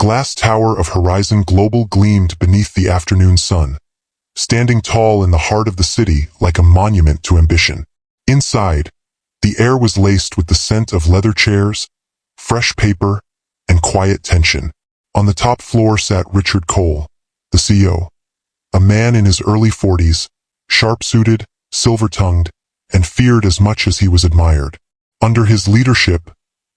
glass tower of Horizon Global gleamed beneath the afternoon sun, standing tall in the heart of the city like a monument to ambition. Inside, the air was laced with the scent of leather chairs, fresh paper, and quiet tension. On the top floor sat Richard Cole, the CEO, a man in his early 40s, sharp-suited, silver-tongued, and feared as much as he was admired. Under his leadership,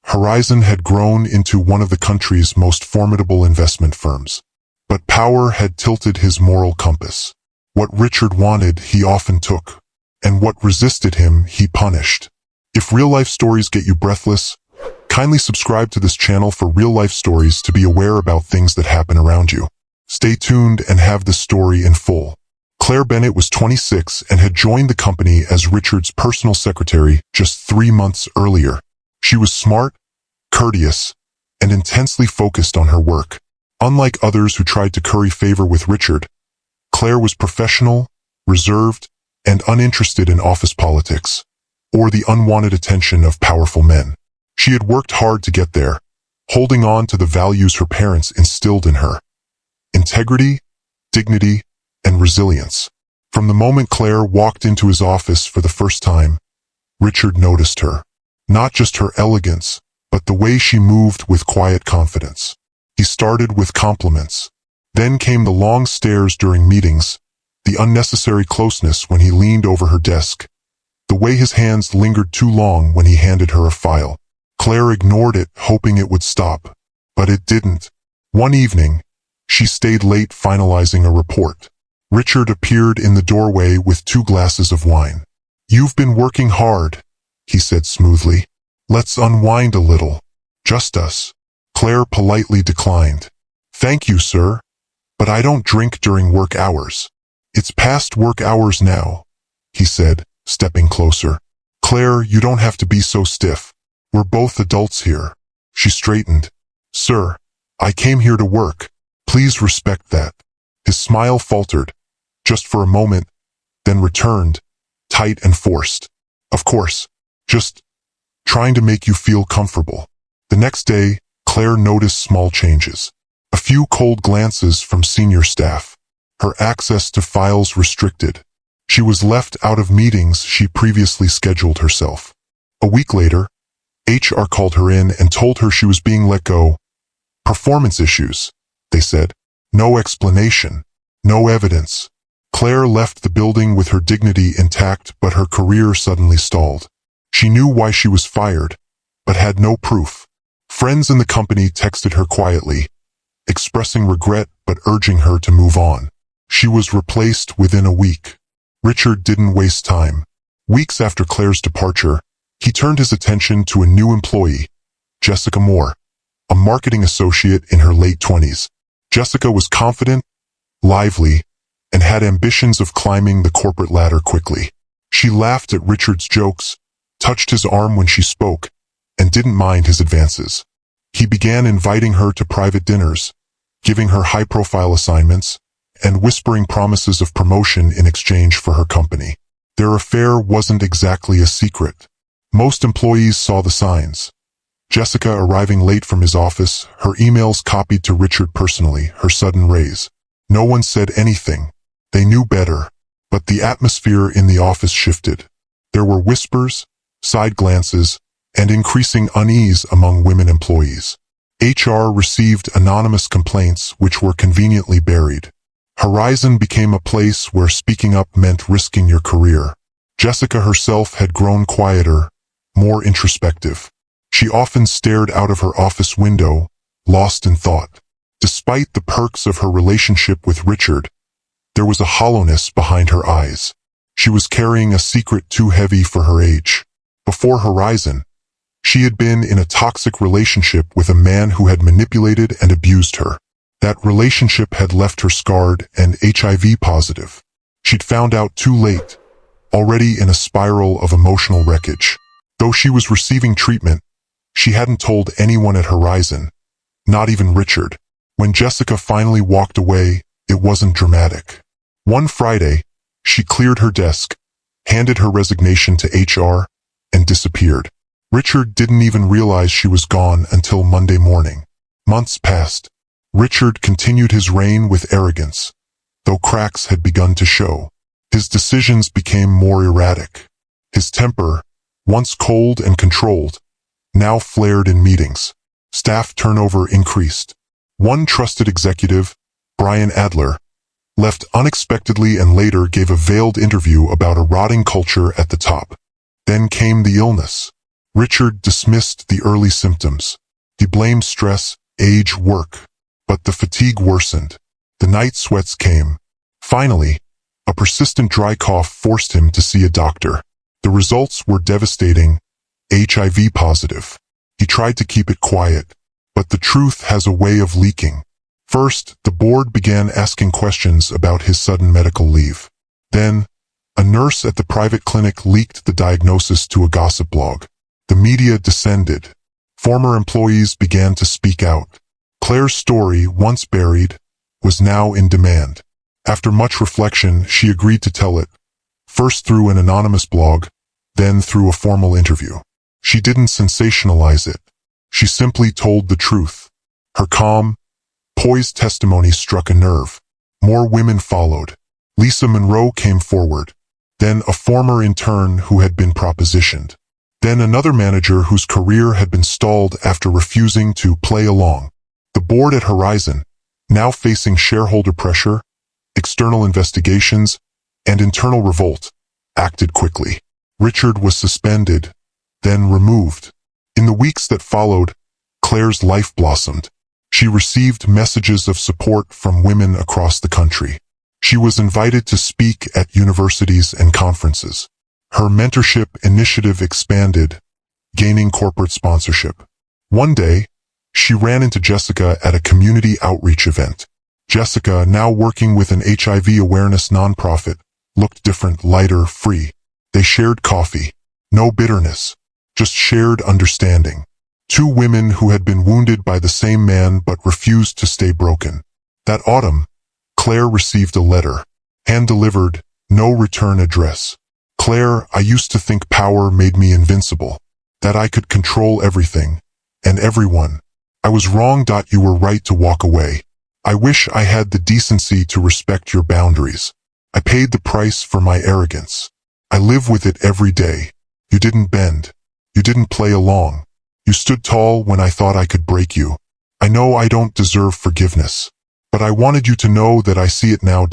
Horizon had grown into one of the country's most formidable investment firms. But power had tilted his moral compass. What Richard wanted, he often took, and what resisted him, he punished. If real-life stories get you breathless, kindly subscribe to this channel for real-life stories to be aware about things that happen around you. Stay tuned and have the story in full. Claire Bennett was 26 and had joined the company as Richard's personal secretary just 3 months earlier. She was smart, courteous, and intensely focused on her work. Unlike others who tried to curry favor with Richard, Claire was professional, reserved, and uninterested in office politics, or the unwanted attention of powerful men. She had worked hard to get there, holding on to the values her parents instilled in her: integrity, dignity, and resilience. From the moment Claire walked into his office for the first time, Richard noticed her. Not just her elegance, but the way she moved with quiet confidence. He started with compliments. Then came the long stares during meetings, the unnecessary closeness when he leaned over her desk, the way his hands lingered too long when he handed her a file. Claire ignored it, hoping it would stop. But it didn't. One evening, she stayed late finalizing a report. Richard appeared in the doorway with 2 glasses of wine. "You've been working hard," he said smoothly. "Let's unwind a little. Just us." Claire politely declined. "Thank you, sir, but I don't drink during work hours." "It's past work hours now," he said, stepping closer. "Claire, you don't have to be so stiff. We're both adults here." She straightened. "Sir, I came here to work. Please respect that." His smile faltered, just for a moment, then returned, tight and forced. "Of course, just trying to make you feel comfortable." The next day, Claire noticed small changes. A few cold glances from senior staff. Her access to files restricted. She was left out of meetings she previously scheduled herself. A week later, HR called her in and told her she was being let go. "Performance issues," they said. No explanation. No evidence. Claire left the building with her dignity intact, but her career suddenly stalled. She knew why she was fired, but had no proof. Friends in the company texted her quietly, expressing regret but urging her to move on. She was replaced within a week. Richard didn't waste time. Weeks after Claire's departure, he turned his attention to a new employee, Jessica Moore, a marketing associate in her late 20s. Jessica was confident, lively, and had ambitions of climbing the corporate ladder quickly. She laughed at Richard's jokes, touched his arm when she spoke, and didn't mind his advances. He began inviting her to private dinners, giving her high-profile assignments, and whispering promises of promotion in exchange for her company. Their affair wasn't exactly a secret. Most employees saw the signs. Jessica arriving late from his office, her emails copied to Richard personally, her sudden raise. No one said anything. They knew better. But the atmosphere in the office shifted. There were whispers, side glances, and increasing unease among women employees. HR received anonymous complaints which were conveniently buried. Horizon became a place where speaking up meant risking your career. Jessica herself had grown quieter, more introspective. She often stared out of her office window, lost in thought. Despite the perks of her relationship with Richard, there was a hollowness behind her eyes. She was carrying a secret too heavy for her age. Before Horizon, she had been in a toxic relationship with a man who had manipulated and abused her. That relationship had left her scarred and HIV positive. She'd found out too late, already in a spiral of emotional wreckage. Though she was receiving treatment, she hadn't told anyone at Horizon, not even Richard. When Jessica finally walked away, it wasn't dramatic. One Friday, she cleared her desk, handed her resignation to HR, and disappeared. Richard didn't even realize she was gone until Monday morning. Months passed. Richard continued his reign with arrogance, though cracks had begun to show. His decisions became more erratic. His temper, once cold and controlled, now flared in meetings. Staff turnover increased. One trusted executive, Brian Adler, left unexpectedly and later gave a veiled interview about a rotting culture at the top. Then came the illness. Richard dismissed the early symptoms. He blamed stress, age, work. But the fatigue worsened. The night sweats came. Finally, a persistent dry cough forced him to see a doctor. The results were devastating. HIV positive. He tried to keep it quiet, but the truth has a way of leaking. First, the board began asking questions about his sudden medical leave. Then, a nurse at the private clinic leaked the diagnosis to a gossip blog. The media descended. Former employees began to speak out. Claire's story, once buried, was now in demand. After much reflection, she agreed to tell it, first through an anonymous blog, then through a formal interview. She didn't sensationalize it. She simply told the truth. Her calm, poised testimony struck a nerve. More women followed. Lisa Monroe came forward. Then a former intern who had been propositioned. Then another manager whose career had been stalled after refusing to play along. The board at Horizon, now facing shareholder pressure, external investigations, and internal revolt, acted quickly. Richard was suspended, then removed. In the weeks that followed, Claire's life blossomed. She received messages of support from women across the country. She was invited to speak at universities and conferences. Her mentorship initiative expanded, gaining corporate sponsorship. One day, she ran into Jessica at a community outreach event. Jessica, now working with an HIV awareness nonprofit, looked different, lighter, free. They shared coffee. No bitterness, just shared understanding. Two women who had been wounded by the same man but refused to stay broken. That autumn, Claire received a letter, hand-delivered, no return address. Claire, I used to think power made me invincible, that I could control everything, and everyone. I was wrong. You were right to walk away. I wish I had the decency to respect your boundaries. I paid the price for my arrogance. I live with it every day. You didn't bend. You didn't play along. You stood tall when I thought I could break you. I know I don't deserve forgiveness, but I wanted you to know that I see it now.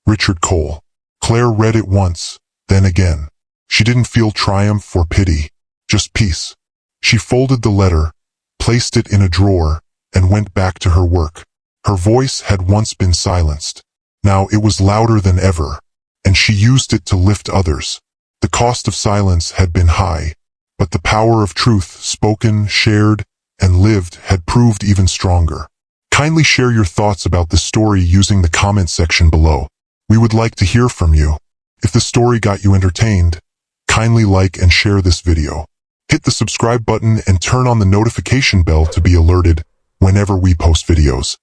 Richard Cole. Claire read it once, then again. She didn't feel triumph or pity, just peace. She folded the letter, placed it in a drawer, and went back to her work. Her voice had once been silenced. Now it was louder than ever, and she used it to lift others. The cost of silence had been high, but the power of truth, spoken, shared, and lived, had proved even stronger. Kindly share your thoughts about this story using the comment section below. We would like to hear from you. If the story got you entertained, kindly like and share this video. Hit the subscribe button and turn on the notification bell to be alerted whenever we post videos.